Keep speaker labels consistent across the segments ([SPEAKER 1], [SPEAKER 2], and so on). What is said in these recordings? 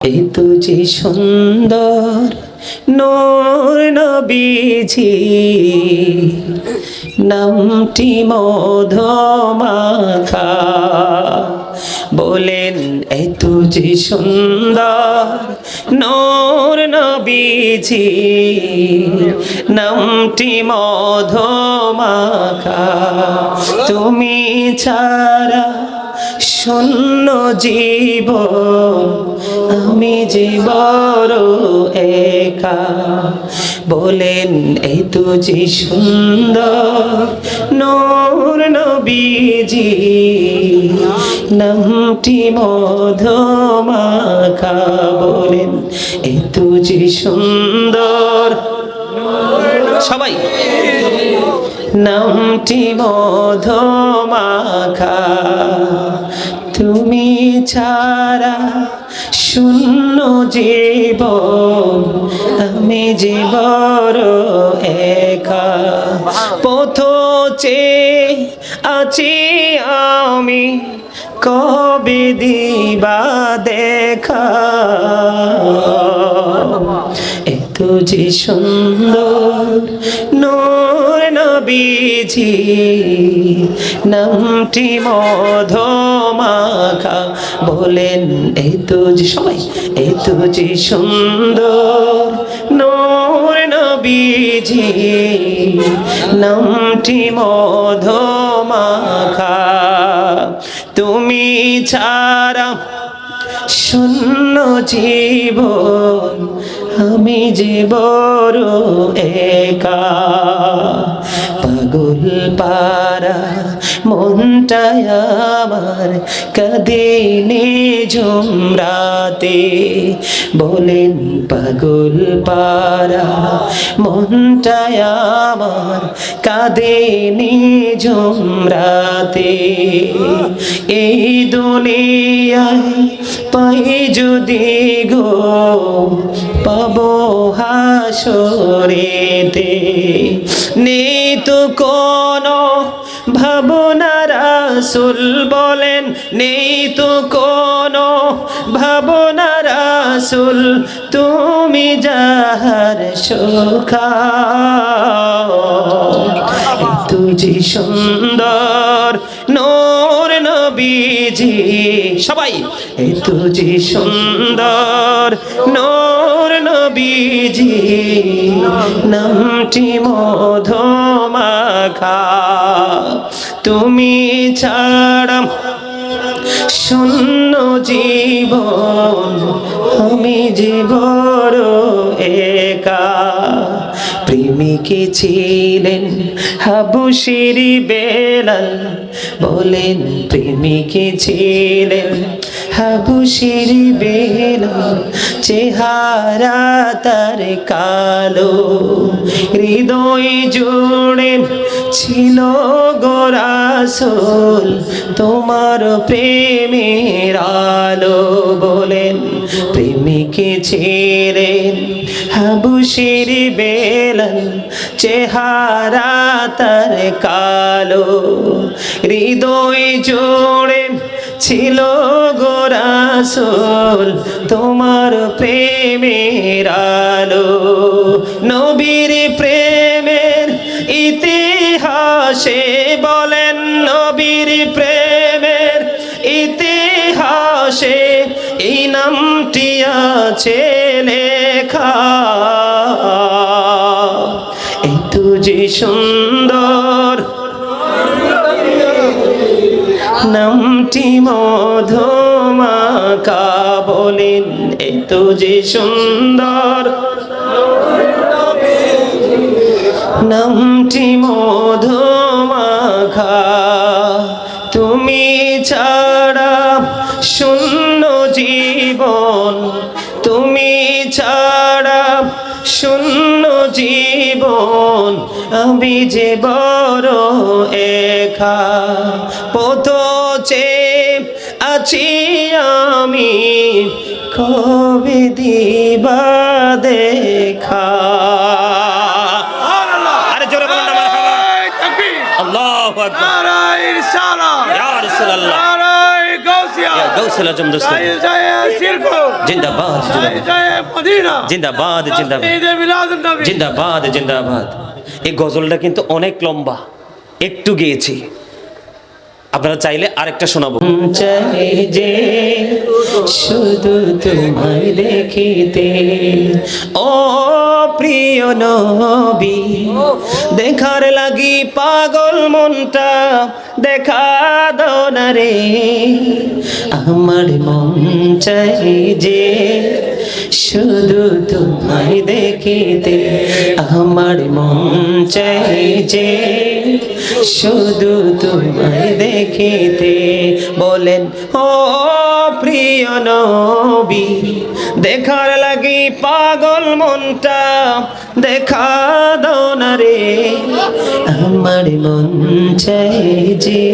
[SPEAKER 1] এই তো যে সুন্দর নূর নবীজি, নামটি মধুমাখা। বলেন এত যে সুন্দর নূর নবীজি, নামটি মধুমাখা। তুমি ছাড়া শূন্য জীবন, আমি যে বড় একা। বলেন এই তো যে সুন্দর নূর নবীজি, নামটি মধুমাখা। বলেন এই তো যে সুন্দর, সবাই নামটি মধুমাখা। তুমি ছাড়া শূন্য জীবন, আমি যে বড় একা। পথ চেয়ে আছি আমি, কবে দিবা দেখা। এত যে সুন্দর নূর নবীজি, নামটি মধুমাখা। বলেন এই তো যে, সবাই এই তো যে সুন্দর নূর নবীজি, নামটি মধুমাখা। তুমি ছাড়া শূন্য জীবন, আমি যে বড় একা। পাগল পারা মনটায় আমার কাঁদে নিঝুম রাতে। বলেন পাগল পারা মনটায় আমার কাঁদে নিঝুম রাতে। এই দুনিয়ায় পাই যদি গো, পাবো হাসরেতে। নেই তো কোনো ভাবনা রাসূল, বলেন নেই তো কোনো ভাবনা রাসূল, তুমি যাহার সখা। এত যে সুন্দর নূর নবীজি, সবাই এত যে সুন্দর নূর নবীজি, নামটি মধুমাখা। তুমি ছাড়া শূন্য জীবন, আমি যে বড় একা। প্রেমিকে ছিলেন হাবশীর বেলাল, বলেন প্রেমিকে ছিলেন হাবশীর বেলাল। চেহারা তার কালো, হৃদয় জুড়ে ছিল গো রাসূল তোমার প্রেমের আলো। বলেন প্রেমিকে ছিলেন হাবশীর বেলাল, চেহারা তার কালো, হৃদয় জুড়ে ছিল গো রাসূল তোমার প্রেমের আলো। নবীর প্রেমের ইতিহাসে, বলেন নবীর প্রেমের ইতিহাসে এই নামটি আছে লেখা। এই তো যে সুন্দর নামটি মধুমাখা। বলেন এই তো যে সুন্দর নামটি মধুমাখা। তুমি ছাড়া শূন্য জীবন, তুমি ছাড়া শূন্য জীবন, আমি যে বড় একা। পথ চেয়ে আছি আমি, কবে দিবা দেখা। আরে জোরে বলুন না মারহাবা। আল্লাহু আকবার। নারায়ে রিসালাত, ইয়া রাসূলুল্লাহ। নারায়ে গাউসিয়া। গৌসুল আজম দোস্ত জিন্দাবাদ জিন্দাবাদ জিন্দাবাদ জিন্দাবাদ জিন্দাবাদ। এই গজলটা কিন্তু অনেক লম্বা, একটু গেয়েছি, আপনারা চাইলে আরেকটা শোনাবো। চাই যে শুধু তোমায় দেখিতে ও প্রিয় নবী, দেখার লাগি পাগল মনটা, দেখা দাও না রে। আমার মন চাই যে শুধু তোমায় দেখিতে, আমার মন চাই যে শুধু তোমায় দেখিতে। বলেন ও প্রিয় নবী, দেখার লাগি পাগল মনটা, দেখা দাও না রে। আমার মন চাই যে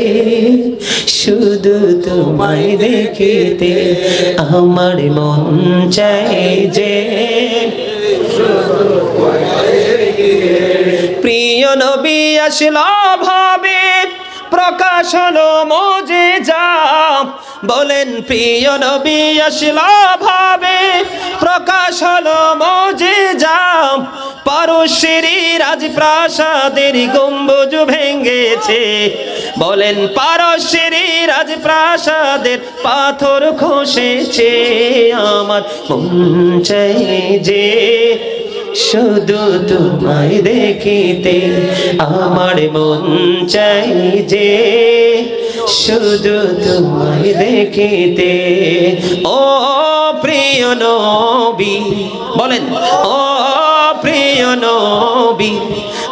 [SPEAKER 1] শুধু তোমায় দেখিতে, আমার মন চাই যে প্রিয় নবী আসলো ভাবে, প্রকাশ হলো মুজিজা। বলেন প্রিয় নবী আসলো ভাবে, প্রকাশ হলো মুজিজা। পারস্যের রাজপ্রাসাদের গম্বুজ ভেঙেছে। বলেন পারস্যের রাজপ্রাসাদের পাথর খসেছে। আমার মন চাই যে শুধু তোমায় দেখিতে, আমার মন চাই যে শুধু তোমায় দেখিতে। ও প্রিয় নবী, বলেন ও প্রিয় নবী,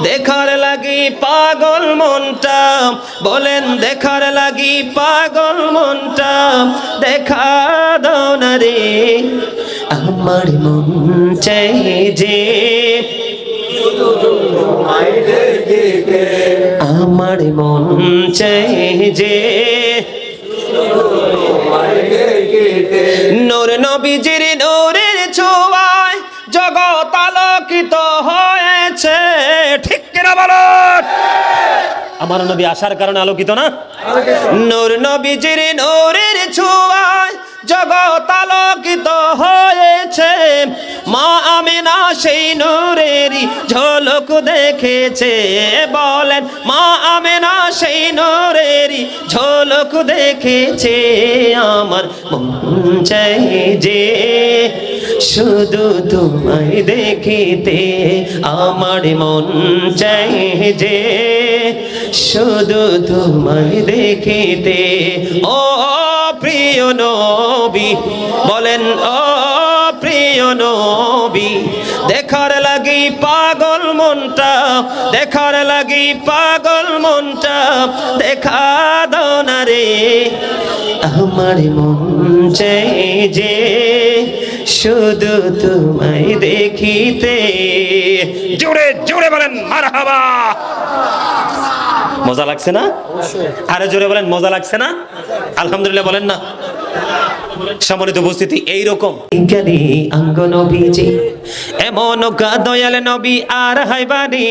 [SPEAKER 1] দেখার লাগি পাগল মনটা। বলেন দেখার লাগি পাগল মনটা, দেখা দাও না রে। আমার মন চাই যে আমার মন চাই যে নূর নবীজির নূরের ছোঁয়ায় জগৎ আলোকিত হয়েছে। ঠিক কিনা বলুন? আমার নবী আসার কারণে আলোকিত না? নূর নবীজির নূরের ছোঁয়ায় জগৎ আলোকিত হয়েছে। মা আমিনা সেই নূরেরই ঝলক দেখেছে। বলেন মা আমিনা সেই নূরেরই ঝলক দেখেছে। আমার মন চাই যে শুধু তোমায় দেখিতে, আমার মন চাই যে শুধু তোমায় দেখিতে। ও প্রিয় নবী, বলেন ও প্রিয় নবী, দেখার লাগি পাগল মনটা, দেখার লাগি পাগল মনটা, দেখা দাও না রে। আমার মন চাই যে শুধু তোমায় দেখিতে। জোরে জোরে বলেন মারহাবা। মজা লাগছে না? আরে জোরে বলেন মজা লাগছে না? আলহামদুলিল্লাহ বলেন না? সম্মানিত উপস্থিতি, এইরকম বিজ্ঞানী অঙ্গ নবীজি, এমন গা দয়াল নবী আর হাইবানি,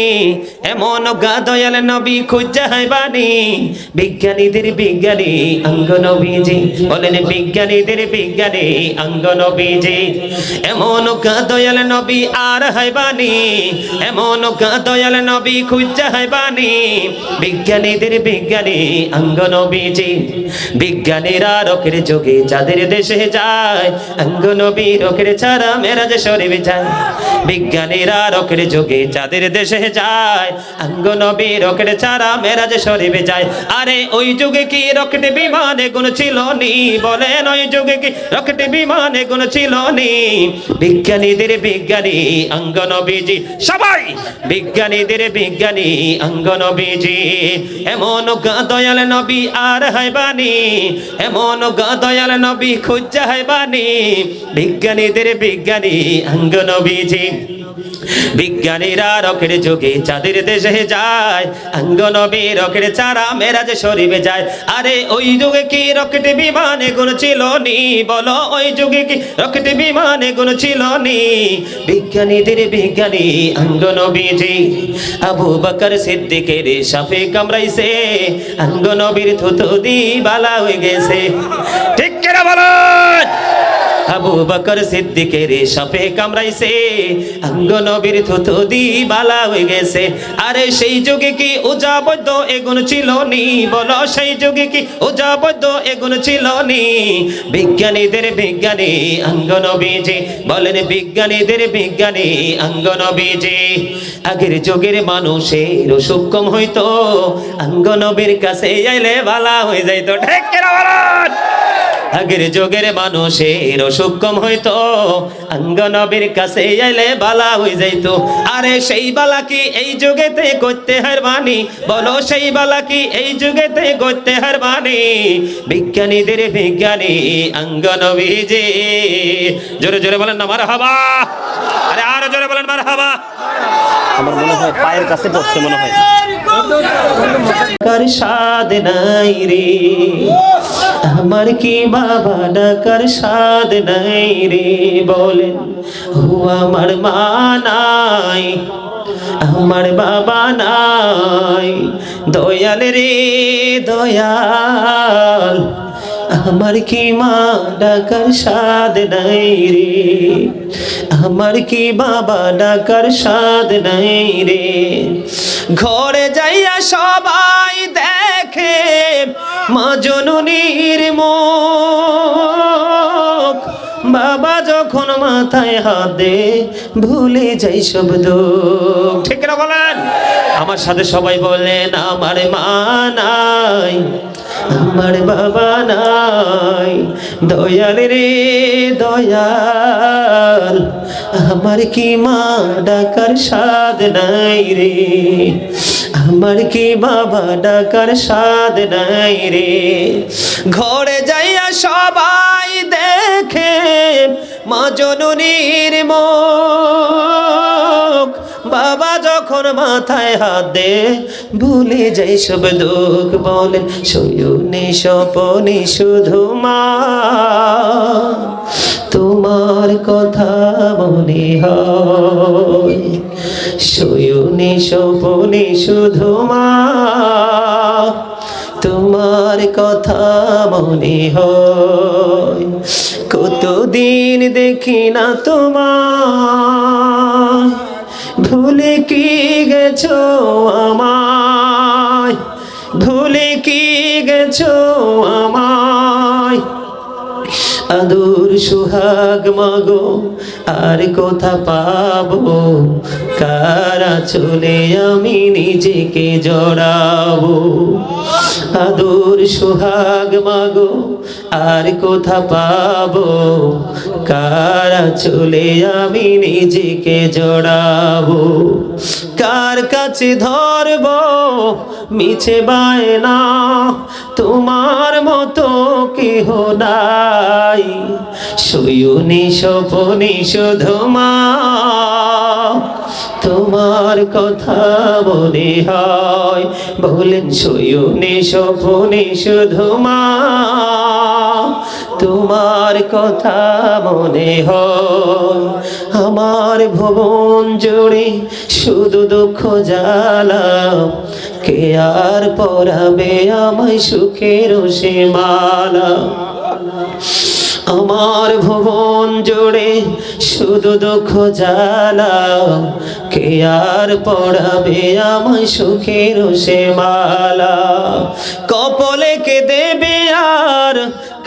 [SPEAKER 1] এমন গা দয়াল নবী খুঁজা হাইবানি। বিজ্ঞানীদের বিজ্ঞানী অঙ্গ নবীজি, বলেন বিজ্ঞানীদের বিজ্ঞানী অঙ্গ নবীজি, এমন গা দয়াল নবী আর হাইবানি, এমন গা দয়াল নবী খুঁজা হাইবানি। বিজ্ঞানীদের বিজ্ঞানী অঙ্গ নবীজি, বিজ্ঞানীরা রকের যোগে যাদের দেশে যায়, অঙ্গ নবী রকের ছাড়া মেরাজ শরীফ যায়। বিজ্ঞানীরা রকের যোগে যাদের দেশে যায়, অঙ্গ নবী রকের ছাড়া মেরাজ শরীফ যায়। আরে ওই যুগে কি রকেট বিমানে গুণ ছিল নি? বলেন ওই যুগে কি রকেট বিমানে গুণ ছিল নি? বিজ্ঞানীদের বিজ্ঞানী অঙ্গ নবীজি, সবাই বিজ্ঞানীদের বিজ্ঞানী অঙ্গ নবীজি, এমন গা দয়াল নবী আর হাইবানি, এমন গা দয়াল নবী খুঁজা হাইবানি। বিজ্ঞানীদের বিজ্ঞানী অঙ্গ নবীজি, বিজ্ঞানীরা রকের যোগে চাঁদের দেশে যায়, অঙ্গ নবী রকের ছাড়া মেরাজ শরীফে যায়। আরে ওই যুগে কি রকেট বিমানে গুণ ছিল নি? বলো ওই যুগে কি রকেট বিমানে গুণ ছিল নি? বিজ্ঞানীদের বিজ্ঞানী অঙ্গ নবীজি, আবু বকর সিদ্দিকের সাফে কামড়াইছে, অঙ্গ নবীর থুতু দি বালা হয়ে গেছে। ঠিক কিনা বলেন? আবু বকর সিদ্দিকের সাপে কামড়াইছে, অঙ্গ নবীর থুতু দি বালা হয়ে গেছে। আরে সেই যুগে কি উজাবদ্ধ এগুন ছিল নি? বলো সেই যুগে কি উজাবদ্ধ এগুন ছিল নি? বিজ্ঞানীদের বিজ্ঞানী অঙ্গ নবীজি, বলেন বিজ্ঞানীদের বিজ্ঞানী অঙ্গ নবীজি। আগের যুগের মানুষের অসুখ কম হইতো, অঙ্গ নবীর কাছে আইলে বালা হয়ে যাইতো। ঠিক কিনা বলেন? আগের যুগের মানুষের অসুখ কম হইতো, অঙ্গ নবীর কাছে আইলে বালা হয়ে যাইতো। আরে সেই বালা কি এই যুগেতে করতে হারবানি? বলো সেই বালা কি এই যুগেতে করতে হারবানি? বিজ্ঞানীদের বিজ্ঞানী অঙ্গ নবীজি। জোরে জোরে বলেন না মারহাবা। আরে আরো জোরে বলেন মারহাবা। আমার মনে হয় পায়ের কাছে পড়ছে মনে হয়। কার স্বাদ নাই রে আমার কি বাবা ডাকার স্বাদ নাই রে, বলেন ও আমার মা নাই, আমার বাবা নাই, দয়াল রে দয়াল আমার কি মা ডাকার স্বাদ নাই রে, আমার কি বাবা ডাকার স্বাদ নাই রে। ঘরে যাইয়া সবাই দেখে মা জননীর মুখ, বাবা যখন মাথায় হাত দে ভুলে যাই সব দুঃখ। ঠিক না বলেন? আমার সাথে সবাই বলেন আমার মা নাই, আমার বাবা নাই, দয়াল রে দয়াল আমার কি মা ডাকার স্বাদ নাই রে, আমার কি বাবা ডাকার স্বাদ নাই রে। ঘরে যাইয়া সবাই দেখে মা জননীর মুখ, বাবা যখন মাথায় হাত দে ভুলে যাই সব দুঃখ। বলে শয়নে স্বপনে শুধু মা তোমার কথা মনে হয়, শয়নে স্বপনে শুধু মা তোমার কথা মনে হয়। কতদিন দেখি না তোমায়, ভুলে কি গেছো আমায়, ভুলে কি গেছো আমায়। আদর সুহাগ মাগো আর কোথা পাবো, কারা চলে আমি নিজেকে জড়াবো। আদর সুহাগ মাগো আর কোথা পাবো, কারা চলে আমি নিজেকে জড়াবো। কার কাছে ধরবো মিছে বায়না, তোমার মতো কেহ নাই, শয়নে স্বপনে শুধু মা তোমার কথা মনে হয়। বলেন শয়নে স্বপনে শুধু মা তোমার কথা মনে হয়। আমার ভুবন জুড়ে শুধু দুঃখ জ্বালা, কে আর পরাবে আমায় সুখের সে মালা। আমার ভুবন জুড়ে শুধু দুঃখ জ্বালা, কে আর পড়াবে আমায় সুখের সে মালা। কপলে কে দেবে আর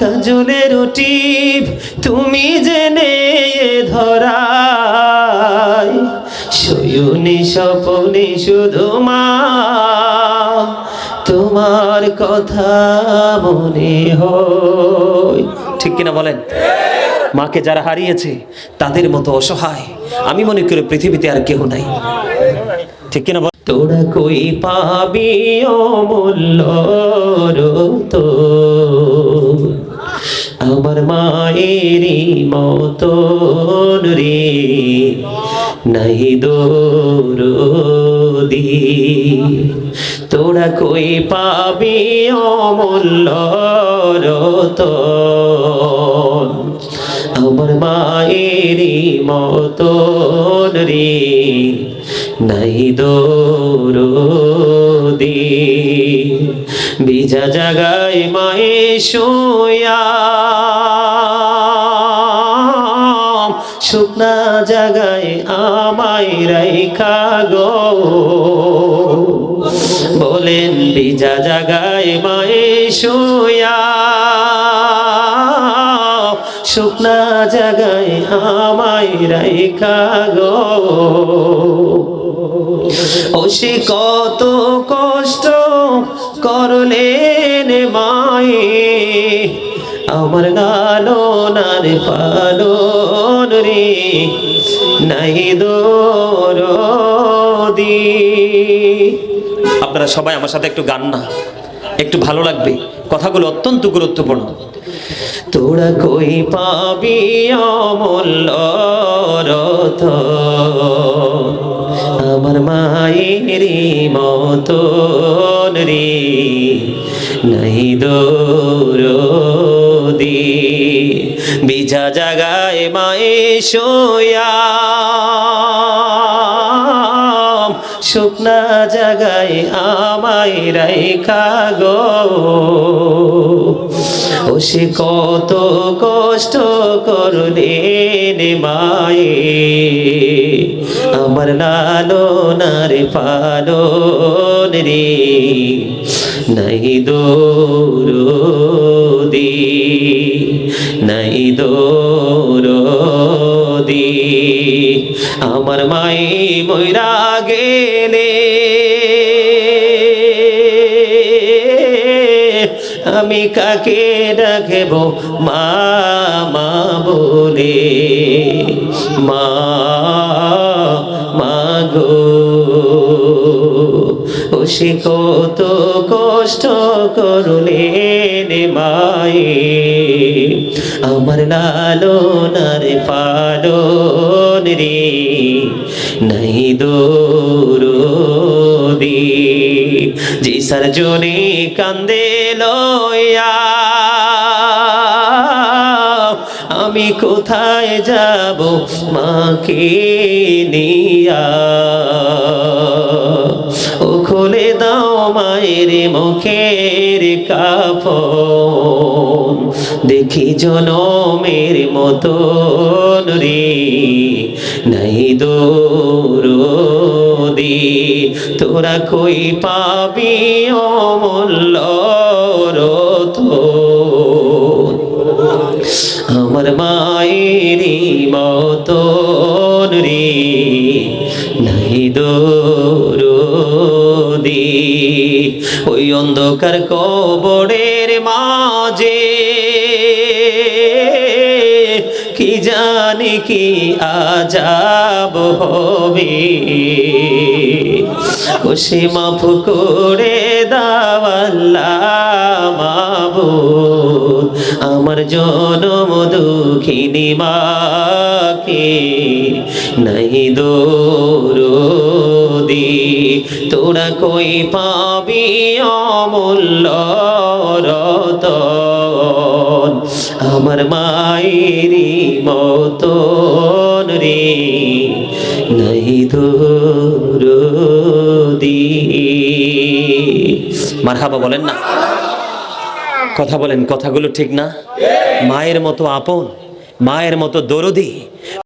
[SPEAKER 1] কাজলের টিপ, তুমি জেনে ধরায়, শয়নে স্বপনে শুধু মা তোমার কথা মনে হয়। ঠিক কিনা বলেন? মাকে যারা হারিয়েছে তাদের মতো অসহায় আমি মনে করি পৃথিবীতে আর কেউ নাই। ঠিক কিনা বল? তোরা কই পাবি অমূল্য রতো, আমার মায়েরই মতন রে নাই দরদি। তোরা কই পাবি অমূল্য রতন, আমার মায়েরই মতন রে নাই দরদি। ভিজা জাগায় মায়ে শুয়া, শুকনা জাগায় আমায় রাইখা গো। বলেন ভিজা জাগায় মায়ে শুয়া, শুকনা জাগায় আমায় রাইখা গো। ও সে কত কষ্ট করলেন মায়ে, আমার লালনার পালন রে নাই দরদি। আপনারা সবাই আমার সাথে একটু গান না, একটু ভালো লাগবে, কথাগুলো অত্যন্ত গুরুত্বপূর্ণ। তোরা কই পাবি অমূল্য রতন, আমার মায়েরই মতন রে নাই দরদি। ভিজা জাগায় মায়ে শুয়া, শুকনা জাগায় আমায় রাইখা গো। ও সে কত কষ্ট করলেন মায়ে, আমার লালনার পালন রে নাই দরদি, নাই দরদি। আমার মায়ে মইরা গেলে আমি কাকে ডাকব মা মা বলে, মা মা গো। ও সে কত কষ্ট করলেন মায়ে, আমার লালনার পালন রে নাই দরদি। যে সারজনে কান্দে লইয়া, আমি কোথায় যাব মাকে নিয়া। ও খুলে দাও মায়ের মুখের কাফন, দেখি জনমের মতন রে নাই দরদি। তোরা কই পাবি অমূল্য রতন, আমার মায়েরই মতন রে নাই দরদি। ওই অন্ধকার কবরের মাঝে কি জানি কি আযাব হবে, ও সে মাফ করে দাও আল্লাহ মাবুদ, আমার জনম দুঃখিনী মাকে নাই দরদি। তোরা কই পাবি অমূল্য রতন, আমার মায়েরই মতন রে নাই দরদি। মারহাবা বলেন না, কথা বলেন, কথাগুলো ঠিক না? মায়ের মতো আপন, মায়ের মতো দরদি।